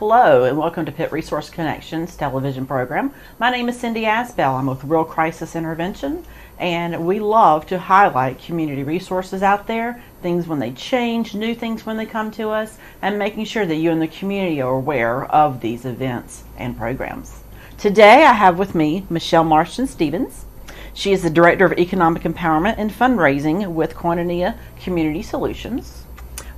Hello and welcome to Pitt Resource Connections television program. My name is Cindy Asbell. I'm with Real Crisis Intervention, and we love to highlight community resources out there, things when they change, new things when they come to us, and making sure that you and the community are aware of these events and programs. Today I have with me Michele Marston-Stevens. She is the Director of Economic Empowerment and Fundraising with Koinonia Community Solutions.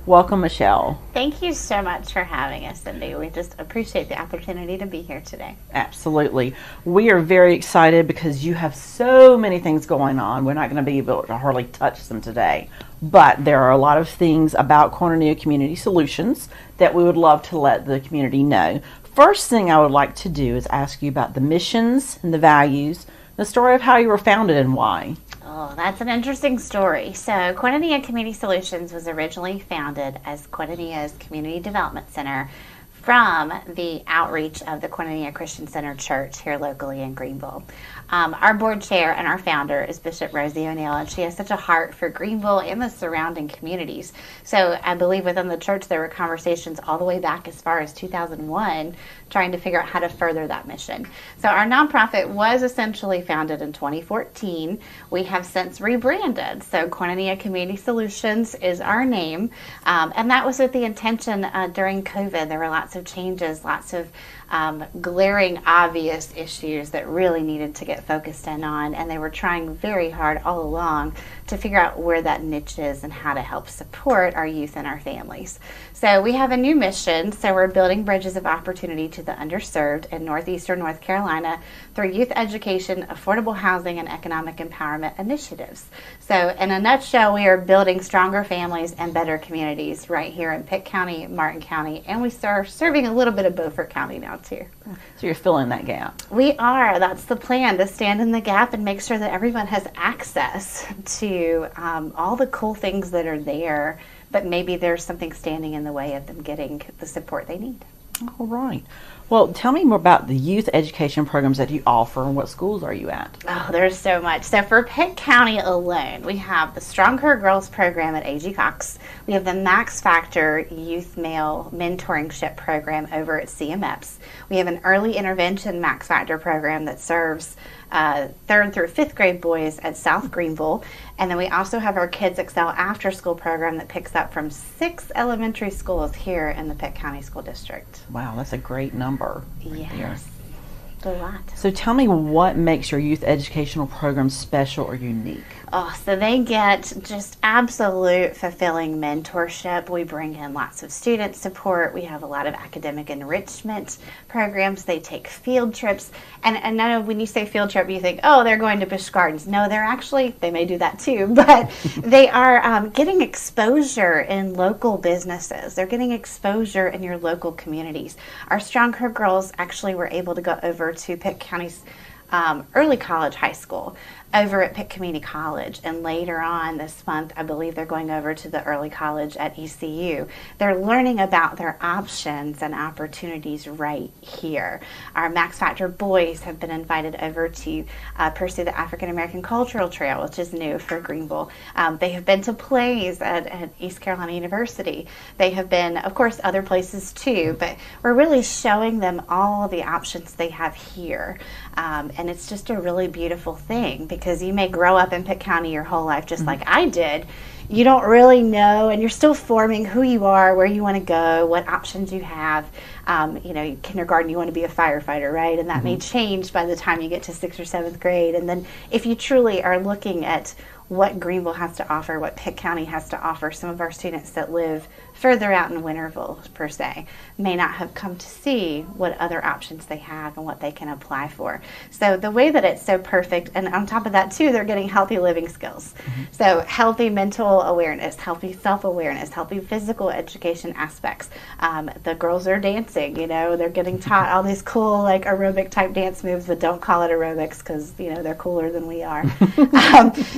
Welcome, Michele. Thank you so much for having us, Cindy. We just appreciate the opportunity to be here today. Absolutely. We are very excited because you have so many things going on. We're not going to be able to hardly touch them today, but there are a lot of things about Koinonia Community Solutions that we would love to let the community know. First thing I would like to do is ask you about the missions and the values, the story of how you were founded and why. Oh, that's an interesting story. So Koinonia Community Solutions was originally founded as Koinonia's Community Development Center from the outreach of the Koinonia Christian Center Church here locally in Greenville. Our board chair and our founder is Bishop Rosie O'Neill, and she has such a heart for Greenville and the surrounding communities. So I believe within the church there were conversations all the way back as far as 2001 trying to figure out how to further that mission. So our nonprofit was essentially founded in 2014. We have since rebranded. So Koinonia Community Solutions is our name, and that was with the intention during COVID. There were lots of changes, lots of glaring obvious issues that really needed to get focused in on, and they were trying very hard all along to figure out where that niche is and how to help support our youth and our families. So we have a new mission. So we're building bridges of opportunity to the underserved in northeastern North Carolina through youth education, affordable housing, and economic empowerment initiatives. So in a nutshell, we are building stronger families and better communities right here in Pitt County, Martin County, and we are serving a little bit of Beaufort County now too. So you're filling that gap. We are. That's the plan, to stand in the gap and make sure that everyone has access to all the cool things that are there, but maybe there's something standing in the way of them getting the support they need. All right. Well, tell me more about the youth education programs that you offer and what schools are you at? Oh, there's so much. So for Pitt County alone, we have the Stronger Girls program at A.G. Cox. We have the Max Factor Youth Male Mentoringship program over at CMEPS. We have an early intervention Max Factor program that serves 3rd through 5th grade boys at South Greenville. And then we also have our Kids Excel after school program that picks up from 6 elementary schools here in the Pitt County School District. Wow, that's a great number. Yes, a lot. So tell me what makes your youth educational program special or unique? Oh, so they get just absolute fulfilling mentorship. We bring in lots of student support. We have a lot of academic enrichment programs. They take field trips. And I know when you say field trip, you think, oh, they're going to Busch Gardens. No, they may do that too, but they are getting exposure in local businesses. They're getting exposure in your local communities. Our Stronger Girls actually were able to go over to Pitt County's early college high school over at Pitt Community College, and later on this month I believe they're going over to the early college at ECU. They're learning about their options and opportunities right here. Our Max Factor boys have been invited over to pursue the African American Cultural Trail, which is new for Greenville. They have been to plays at East Carolina University. They have been, of course, other places too, but we're really showing them all the options they have here. And it's just a really beautiful thing, because you may grow up in Pitt County your whole life just like I did. You don't really know, and you're still forming who you are, where you want to go, what options you have. Kindergarten, you want to be a firefighter, right? And that may change by the time you get to 6th or 7th grade. And then if you truly are looking at what Greenville has to offer, what Pitt County has to offer, some of our students that live further out in Winterville, per se, may not have come to see what other options they have and what they can apply for. So the way that it's so perfect, and on top of that too, they're getting healthy living skills. So healthy mental awareness, healthy self-awareness, healthy physical education aspects. The girls are dancing, they're getting taught all these cool like aerobic type dance moves, but don't call it aerobics because they're cooler than we are.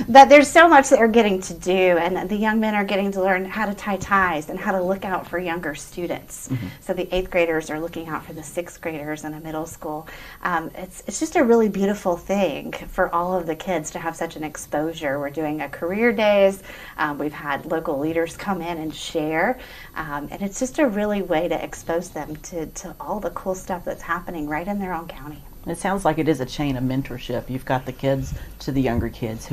But there's so much that they're getting to do, and the young men are getting to learn how to tie ties and how how to look out for younger students. So the 8th graders are looking out for the 6th graders in a middle school. It's just a really beautiful thing for all of the kids to have such an exposure. We're doing a career days. We've had local leaders come in and share. And it's just a really way to expose them to all the cool stuff that's happening right in their own county. It sounds like it is a chain of mentorship. You've got the kids to the younger kids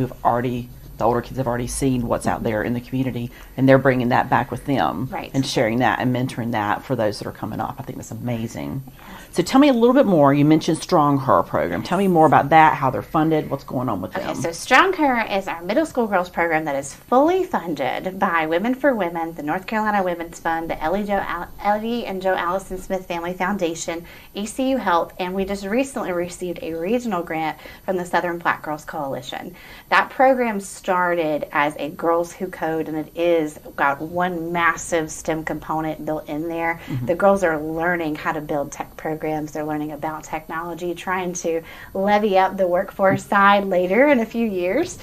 the older kids have already seen what's out there in the community, and they're bringing that back with them, Right. and sharing that and mentoring that for those that are coming up. I think that's amazing. So tell me a little bit more. You mentioned Strong Her program. Tell me more about that, how they're funded, what's going on with them. Okay, so Strong Her is our middle school girls program that is fully funded by Women for Women, the North Carolina Women's Fund, the Ellie and Joe Allison Smith Family Foundation, ECU Health, and we just recently received a regional grant from the Southern Black Girls Coalition. That program started as a Girls Who Code, and it is got one massive STEM component built in there. The girls are learning how to build tech programs. They're learning about technology, trying to levy up the workforce side later in a few years,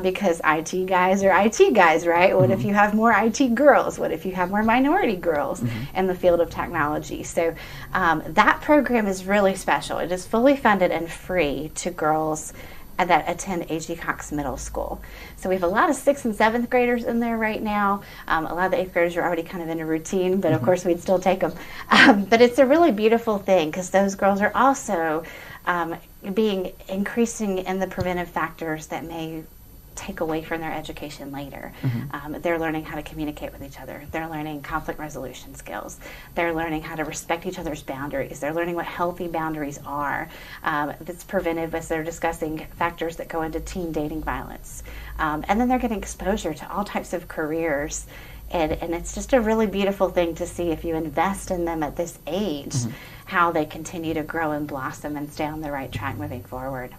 because IT guys are IT guys, right? What if you have more IT girls? What if you have more minority girls in the field of technology? So that program is really special. It is fully funded and free to girls that attend A.G. Cox Middle School. So we have a lot of 6th and 7th graders in there right now. A lot of the 8th graders are already kind of in a routine, but of course we'd still take them. But it's a really beautiful thing because those girls are also increasing in the preventive factors that may take away from their education later. They're learning how to communicate with each other. They're learning conflict resolution skills. They're learning how to respect each other's boundaries. They're learning what healthy boundaries are. That's preventive as they're discussing factors that go into teen dating violence. And then they're getting exposure to all types of careers. And it's just a really beautiful thing to see if you invest in them at this age, how they continue to grow and blossom and stay on the right track moving forward.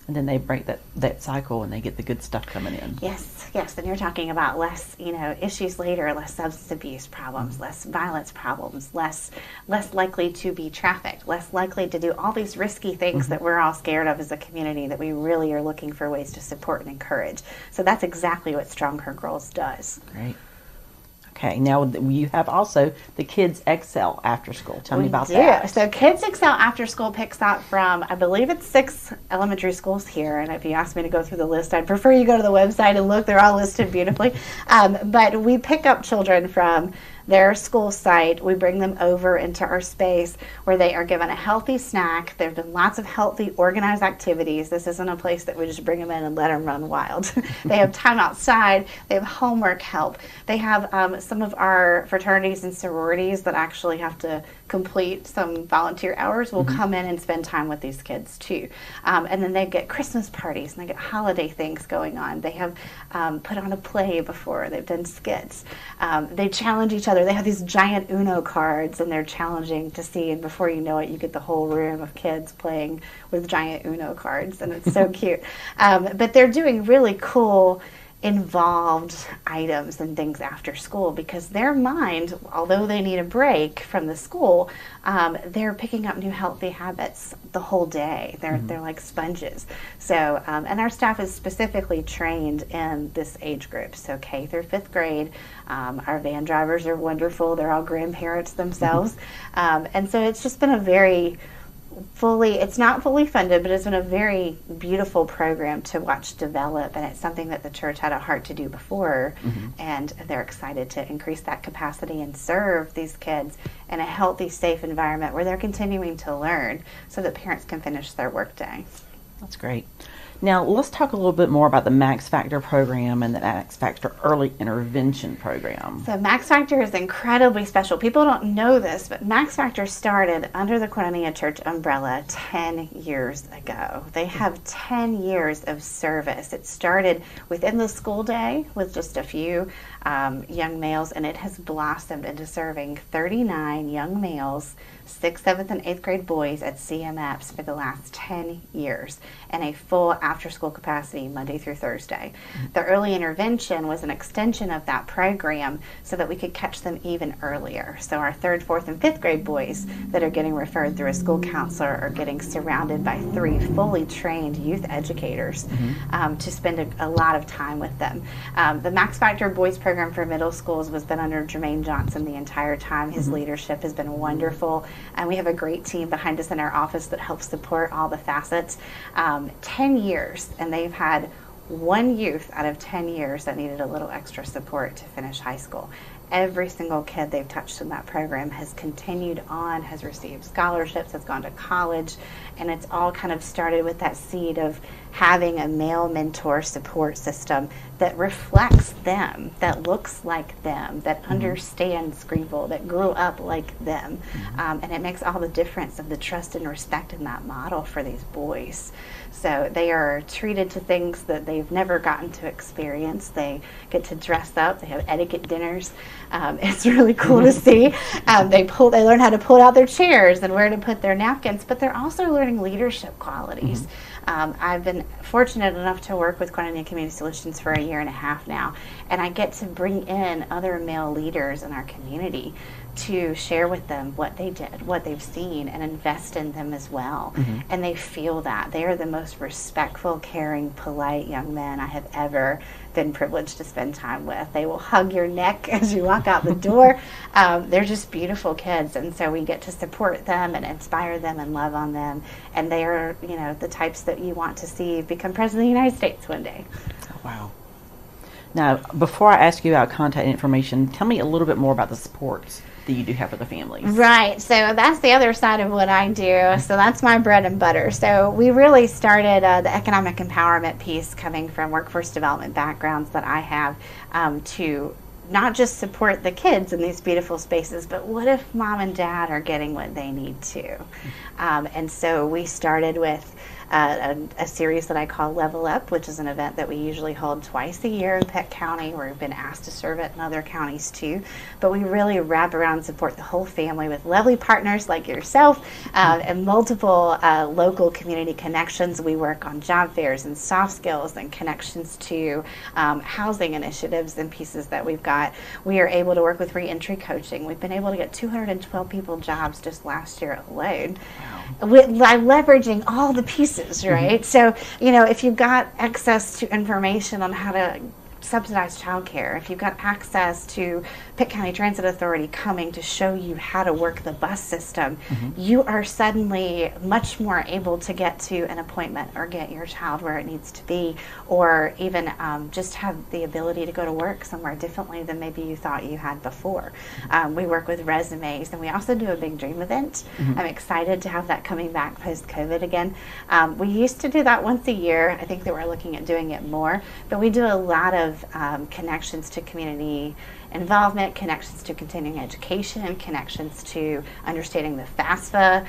And then they break that cycle and they get the good stuff coming in. Yes. And you're talking about less, issues later, less substance abuse problems, less violence problems, less likely to be trafficked, less likely to do all these risky things that we're all scared of as a community that we really are looking for ways to support and encourage. So that's exactly what Strong Her Girls does. Great. Okay, now you have also the Kids Excel After School. Tell me about that. So Kids Excel After School picks up from, I believe it's 6 elementary schools here. And if you ask me to go through the list, I'd prefer you go to the website and look. They're all listed beautifully. But we pick up children from their school site. We bring them over into our space where they are given a healthy snack. There have been lots of healthy, organized activities. This isn't a place that we just bring them in and let them run wild. They have time outside. They have homework help. They have some of our fraternities and sororities that actually have to complete some volunteer hours will come in and spend time with these kids too. And then they get Christmas parties and they get holiday things going on. They have put on a play before. They've done skits. They challenge each other. They have these giant Uno cards and they're challenging to see, and before you know it, you get the whole room of kids playing with giant Uno cards, and it's so cute. But they're doing really cool involved items and things after school because their mind, although they need a break from the school, they're picking up new healthy habits the whole day. They're like sponges. So and our staff is specifically trained in this age group, so K through 5th grade. Our van drivers are wonderful. They're all grandparents themselves. And so it's just been a very it's not fully funded, but it's been a very beautiful program to watch develop, and it's something that the church had a heart to do before, and they're excited to increase that capacity and serve these kids in a healthy, safe environment where they're continuing to learn so that parents can finish their workday. That's great. Now, let's talk a little bit more about the Max Factor program and the Max Factor Early Intervention program. So Max Factor is incredibly special. People don't know this, but Max Factor started under the Koinonia Church umbrella 10 years ago. They have 10 years of service. It started within the school day with just a few young males, and it has blossomed into serving 39 young males, 6th, 7th, and 8th grade boys at CMAPS for the last 10 years, and a full after school capacity Monday through Thursday. The early intervention was an extension of that program so that we could catch them even earlier. So our 3rd, 4th, and 5th grade boys that are getting referred through a school counselor are getting surrounded by 3 fully trained youth educators to spend a lot of time with them. The Max Factor Boys program for middle schools was been under Jermaine Johnson the entire time. His leadership has been wonderful, and we have a great team behind us in our office that helps support all the facets. 10 years, and they've had 1 youth out of 10 years that needed a little extra support to finish high school. Every single kid they've touched in that program has continued on, has received scholarships, has gone to college, and it's all kind of started with that seed of having a male mentor support system that reflects them, that looks like them, that understands Greenville, that grew up like them. And it makes all the difference of the trust and respect in that model for these boys. So they are treated to things that they've never gotten to experience. They get to dress up. They have etiquette dinners. It's really cool to see. They learn how to pull out their chairs and where to put their napkins, but they're also learning leadership qualities. I've been fortunate enough to work with Koinonia Community Solutions for 1.5 years now, and I get to bring in other male leaders in our community to share with them what they did, what they've seen, and invest in them as well. And they feel that. They are the most respectful, caring, polite young men I have ever been privileged to spend time with. They will hug your neck as you walk out the door. They're just beautiful kids, and so we get to support them and inspire them and love on them. And they are, the types that you want to see become President of the United States one day. Wow. Now, before I ask you about contact information, tell me a little bit more about the supports that you do have for the families. Right. So that's the other side of what I do. So that's my bread and butter. So we really started the economic empowerment piece coming from workforce development backgrounds that I have to not just support the kids in these beautiful spaces, but what if mom and dad are getting what they need to? And so we started with a series that I call Level Up, which is an event that we usually hold twice a year in Pitt County. We've been asked to serve it in other counties too. But we really wrap around and support the whole family with lovely partners like yourself and multiple local community connections. We work on job fairs and soft skills and connections to housing initiatives and pieces that we've got. We are able to work with reentry coaching. We've been able to get 212 people jobs just last year alone. Wow. By leveraging all the pieces, right? So, if you've got access to information on how to subsidized childcare, if you've got access to Pitt County Transit Authority coming to show you how to work the bus system, you are suddenly much more able to get to an appointment or get your child where it needs to be, or even just have the ability to go to work somewhere differently than maybe you thought you had before. We work with resumes, and we also do a big dream event. I'm excited to have that coming back post-COVID again. We used to do that once a year. I think that we're looking at doing it more, but we do a lot of connections to community involvement, connections to continuing education, connections to understanding the FAFSA,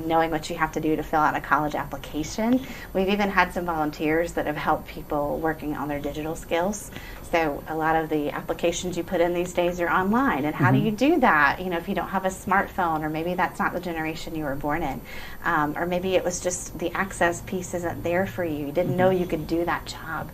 knowing what you have to do to fill out a college application. We've even had some volunteers that have helped people working on their digital skills. So a lot of the applications you put in these days are online, and how do you do that? If you don't have a smartphone, or maybe that's not the generation you were born in, or maybe it was just the access piece isn't there for you. You didn't know you could do that job.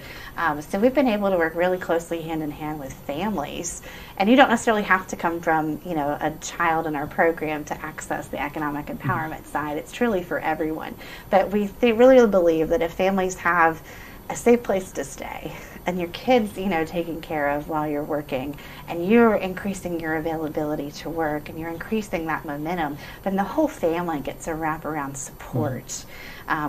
So we've been able to work really closely hand in hand with families, and you don't necessarily have to come from a child in our program to access the economic empowerment side. It's truly for everyone. But we really believe that if families have a safe place to stay, and your kids, taken care of while you're working, and you're increasing your availability to work, and you're increasing that momentum, then the whole family gets a wraparound support.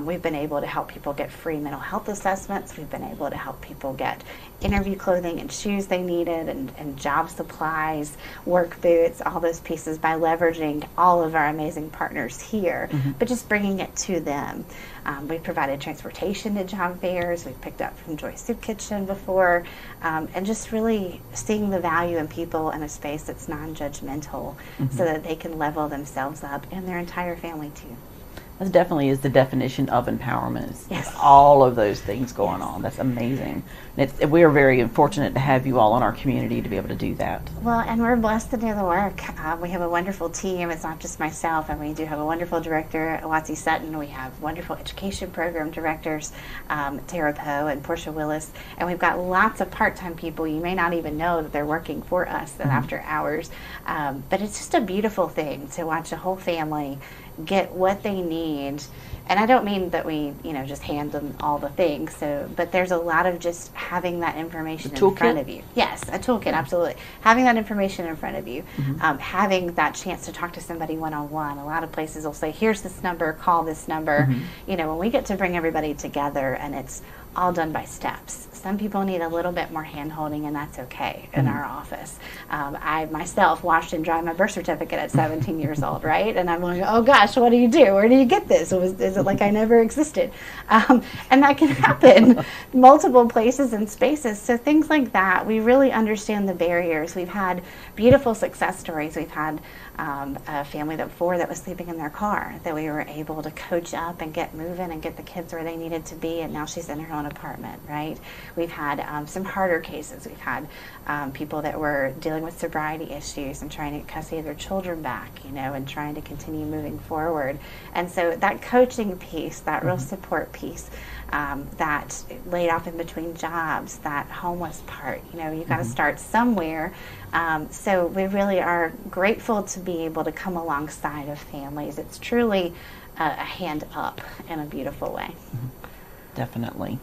We've been able to help people get free mental health assessments. We've been able to help people get interview clothing and shoes they needed, and job supplies, work boots, all those pieces by leveraging all of our amazing partners here, but just bringing it to them. We've provided transportation to job fairs. We've picked up from Joy Soup Kitchen before, and just really seeing the value in people in a space that's non-judgmental so that they can level themselves up and their entire family too. That definitely is the definition of empowerment. It's Yes. all of those things going on. That's amazing. And we are very fortunate to have you all in our community to be able to do that. Well, and we're blessed to do the work. We have a wonderful team. It's not just myself, and we do have a wonderful director, Watsi Sutton. We have wonderful education program directors, Tara Poe and Portia Willis, and we've got lots of part-time people. You may not even know that they're working for us after hours, but it's just a beautiful thing to watch a whole family get what they need. And I don't mean that we, just hand them all the things. But there's a lot of just having that information in front of you. Yes, a toolkit, absolutely. Having that information in front of you, having that chance to talk to somebody one-on-one. A lot of places will say, "Here's this number, call this number." When we get to bring everybody together, and it's all done by steps. Some people need a little bit more hand-holding, and that's okay in our office. I myself washed and dried my birth certificate at 17 years old, right? And I'm like, oh gosh, what do you do? Where do you get this? Is it like I never existed? And that can happen multiple places and spaces. So things like that, we really understand the barriers. We've had beautiful success stories. We've had a family of 4 that was sleeping in their car that we were able to coach up and get moving and get the kids where they needed to be, and now she's in her own apartment, right? We've had some harder cases. We've had people that were dealing with sobriety issues and trying to get custody of their children back, and trying to continue moving forward. And so that coaching piece, that real support piece, that laid off in between jobs, that homeless part, you got to start somewhere. So we really are grateful to be able to come alongside of families. It's truly a hand up in a beautiful way. Definitely.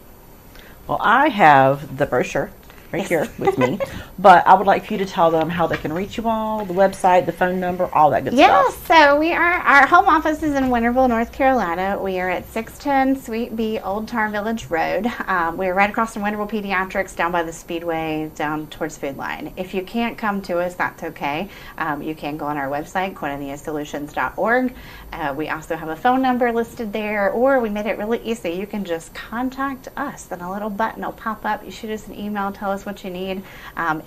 Well, I have the brochure right here with me, but I would like for you to tell them how they can reach you all, the website, the phone number, all that good stuff. Yes, so our home office is in Winterville, North Carolina. We are at 610 Suite B, Old Tar Village Road. We're right across from Winterville Pediatrics, down by the Speedway, down towards Food Line. If you can't come to us, that's okay. You can go on our website, koinoniasolutions.org. We also have a phone number listed there, or we made it really easy. You can just contact us, and a little button will pop up. You shoot us an email, tell us what you need.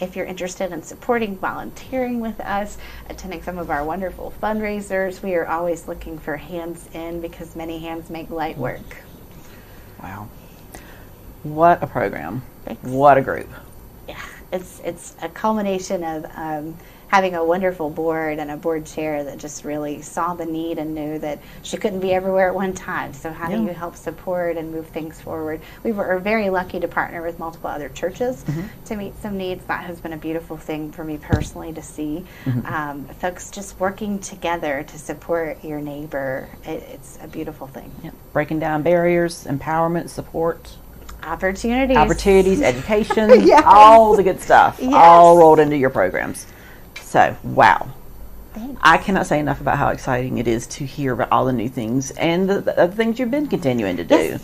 If you're interested in supporting, volunteering with us, attending some of our wonderful fundraisers, we are always looking for hands in, because many hands make light work. Wow. What a program. Thanks. What a group. Yeah, it's a culmination of having a wonderful board and a board chair that just really saw the need and knew that she couldn't be everywhere at one time. So how do you help support and move things forward? We were very lucky to partner with multiple other churches to meet some needs. That has been a beautiful thing for me personally to see. Folks just working together to support your neighbor. It's a beautiful thing. Yep. Breaking down barriers, empowerment, support. Opportunities, education, all the good stuff, all rolled into your programs. So, wow. Thanks. I cannot say enough about how exciting it is to hear about all the new things and the things you've been continuing to do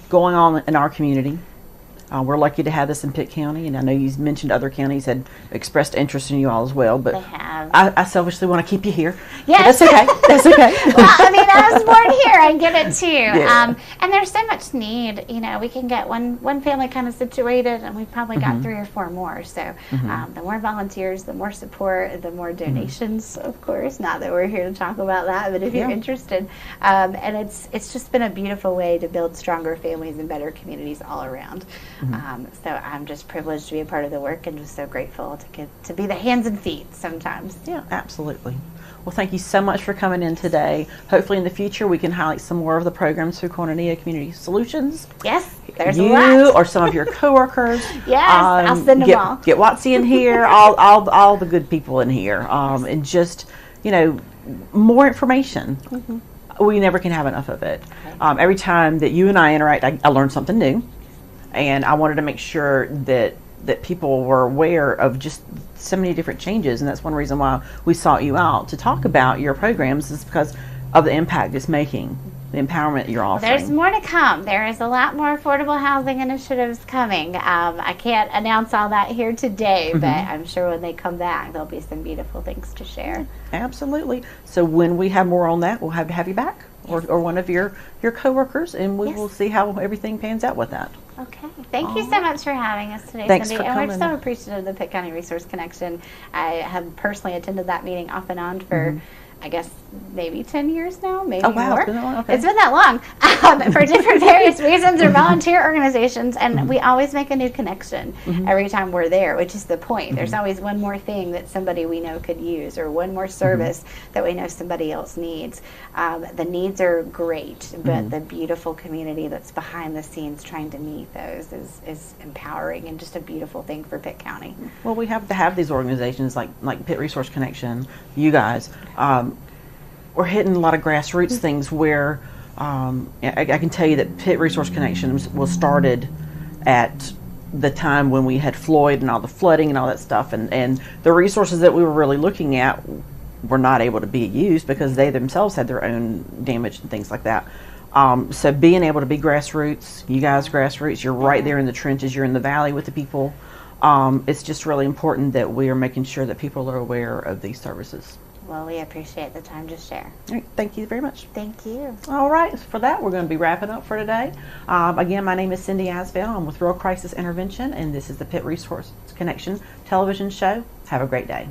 going on in our community. We're lucky to have this in Pitt County, and I know you mentioned other counties had expressed interest in you all as well, but They have. I selfishly want to keep you here. Yes. But that's okay. That's okay. Well, I was born here. I get it too. Yeah. And there's so much need. We can get one family kind of situated, and we've probably got 3 or 4 more. So the more volunteers, the more support, the more donations, of course. Not that we're here to talk about that, but if you're interested. And it's just been a beautiful way to build stronger families and better communities all around. So I'm just privileged to be a part of the work, and just so grateful to get to be the hands and feet sometimes. Yeah, absolutely. Well, thank you so much for coming in today. Hopefully in the future we can highlight some more of the programs through Koinonia Community Solutions. Yes, there's you a lot. or some of your coworkers. Yes, I'll send them all. Get Watsi in here, all the good people in here, and just more information. We never can have enough of it. Every time that you and I interact, I learn something new. And I wanted to make sure that people were aware of just so many different changes, and that's one reason why we sought you out to talk about your programs, is because of the impact it's making, the empowerment you're offering. There's more to come. There is a lot more affordable housing initiatives coming. I can't announce all that here today, but I'm sure when they come back, there'll be some beautiful things to share. Absolutely. So when we have more on that, we'll have you back, or one of your coworkers, and we will see how everything pans out with that. Okay. Thank you so much for having us today, Thanks Cindy. for And we're coming. so appreciative of the Pitt County Resource Connection. I have personally attended that meeting off and on for I guess maybe 10 years now, maybe Oh, wow. more. It's been that long? Okay. It's been that long for different various reasons or volunteer organizations, and we always make a new connection every time we're there, which is the point. There's always one more thing that somebody we know could use, or one more service that we know somebody else needs. The needs are great, but the beautiful community that's behind the scenes trying to meet those is empowering and just a beautiful thing for Pitt County. Well, we have to have these organizations like Pitt Resource Connection, you guys. We're hitting a lot of grassroots things where I can tell you that Pitt Resource Connection was started at the time when we had Floyd and all the flooding and all that stuff, and the resources that we were really looking at were not able to be used because they themselves had their own damage and things like that. So being able to be grassroots, you guys grassroots, you're right there in the trenches, you're in the valley with the people. It's just really important that we are making sure that people are aware of these services. Well, we appreciate the time to share. All right, thank you very much. Thank you. All right, for that, we're going to be wrapping up for today. Again, my name is Cindy Asbell. I'm with Real Crisis Intervention, and this is the Pitt Resource Connection television show. Have a great day.